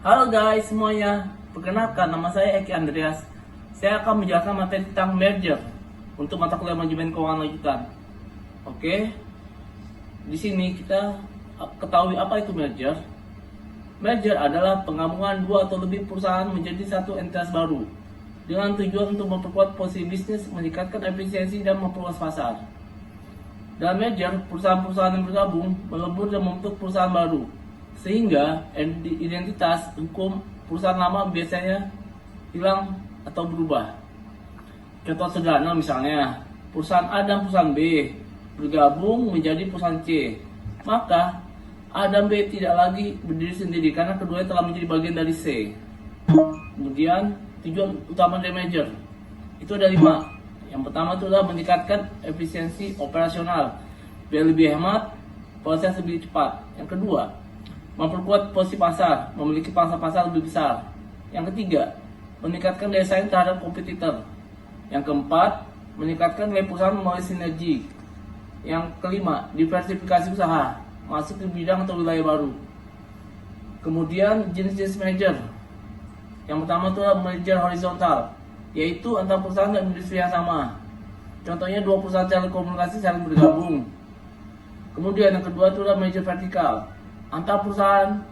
Halo guys semuanya, perkenalkan nama saya Eki Andreas. Saya akan menjelaskan materi tentang merger untuk mata kuliah manajemen keuangan lanjutan. Oke, di sini kita ketahui apa itu merger. Merger adalah penggabungan dua atau lebih perusahaan menjadi satu entitas baru dengan tujuan untuk memperkuat posisi bisnis, meningkatkan efisiensi, dan memperluas pasar. Dalam merger, perusahaan-perusahaan yang bergabung melebur dan membentuk perusahaan baru, sehingga identitas hukum perusahaan lama biasanya hilang atau berubah. Contoh sederhana misalnya, perusahaan A dan perusahaan B bergabung menjadi perusahaan C. Maka A dan B tidak lagi berdiri sendiri karena keduanya telah menjadi bagian dari C. Kemudian tujuan utama dari merger itu ada 5. Yang pertama itu adalah meningkatkan efisiensi operasional biar lebih hemat, proses lebih cepat. Yang kedua, memperkuat posisi pasar, memiliki pangsa pasar lebih besar. Yang ketiga, meningkatkan daya saing terhadap kompetitor. Yang keempat, meningkatkan nilai perusahaan melalui sinergi. Yang kelima, diversifikasi usaha, masuk ke bidang atau wilayah baru. Kemudian jenis-jenis merger. Yang pertama itu adalah merger horizontal, yaitu antara perusahaan dan industri yang sama. Contohnya dua perusahaan telekomunikasi saling bergabung. Kemudian yang kedua itu adalah merger vertikal, antar perusahaan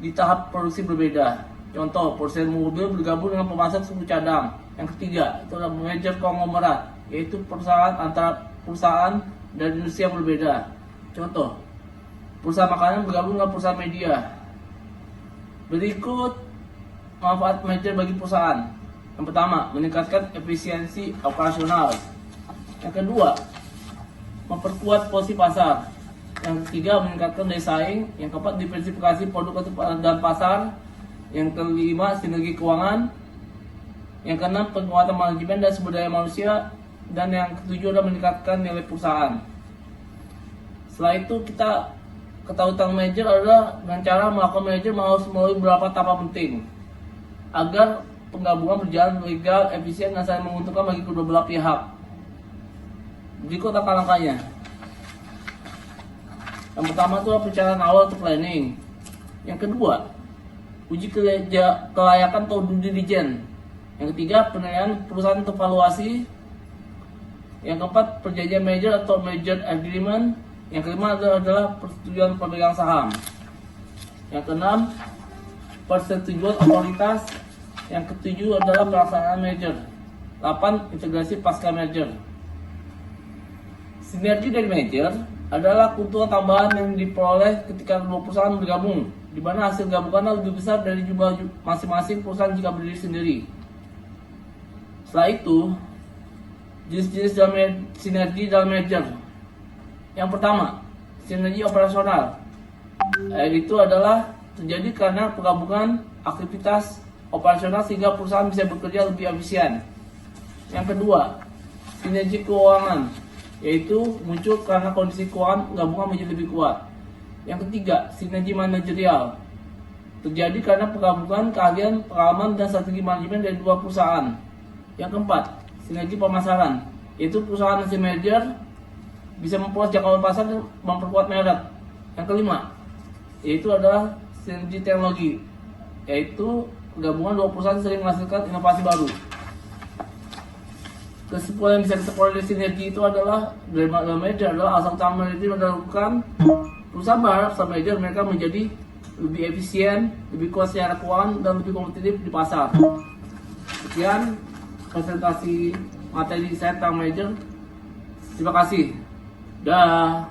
di tahap produksi berbeda. Contoh, perusahaan mobil bergabung dengan pemasok suku cadang. Yang ketiga itu adalah merger konglomerat, yaitu perusahaan antara perusahaan dan industri yang berbeda. Contoh, perusahaan makanan bergabung dengan perusahaan media. Berikut manfaat merger bagi perusahaan. Yang pertama, meningkatkan efisiensi operasional. Yang kedua, memperkuat posisi pasar. Yang ketiga, meningkatkan daya saing. Yang keempat, diversifikasi produk dan pasar. Yang kelima, sinergi keuangan. Yang keenam, penguatan manajemen dan sumber daya manusia. Dan yang ketujuh adalah meningkatkan nilai perusahaan. Setelah itu kita ketahui tentang merger adalah dengan cara melakukan merger harus melalui beberapa tahapan penting agar penggabungan berjalan legal, efisien, dan saling menguntungkan bagi kedua belah pihak. Berikut langkah-langkahnya. Yang pertama itu perencanaan awal atau planning. Yang kedua, uji kelayakan atau due diligence. Yang ketiga, penilaian perusahaan untuk valuasi. Yang keempat, perjanjian merger atau merger agreement. Yang kelima adalah persetujuan pemegang saham. Yang keenam, persetujuan otoritas. Yang ketujuh adalah pelaksanaan merger. 8. Integrasi pasca merger. Sinergi dari merger adalah keuntungan tambahan yang diperoleh ketika kedua perusahaan bergabung, di mana hasil gabungan lebih besar dari jumlah masing-masing perusahaan jika berdiri sendiri. Setelah itu, jenis-jenis sinergi dalam merger. Yang pertama, sinergi operasional. Itu adalah terjadi karena penggabungan aktivitas operasional sehingga perusahaan bisa bekerja lebih efisien. Yang kedua, sinergi keuangan, yaitu muncul karena kondisi keuangan gabungan menjadi lebih kuat. Yang ketiga, sinergi manajerial, terjadi karena penggabungan keahlian, pengalaman, dan strategi manajemen dari dua perusahaan. Yang keempat, sinergi pemasaran, yaitu perusahaan hasil merger bisa memperluas jangkauan pasar dan memperkuat merek. Yang kelima, yaitu adalah sinergi teknologi, yaitu gabungan dua perusahaan sering menghasilkan inovasi baru. Kesimpulan yang bisa kita peroleh dari sinergi itu adalah dari merger adalah asal utama itu melakukan perusahaan berharap setelah merger mereka menjadi lebih efisien, lebih kuat secara keuangan, dan lebih kompetitif di pasar. Sekian presentasi materi saya tentang merger. Terima kasih. Dah.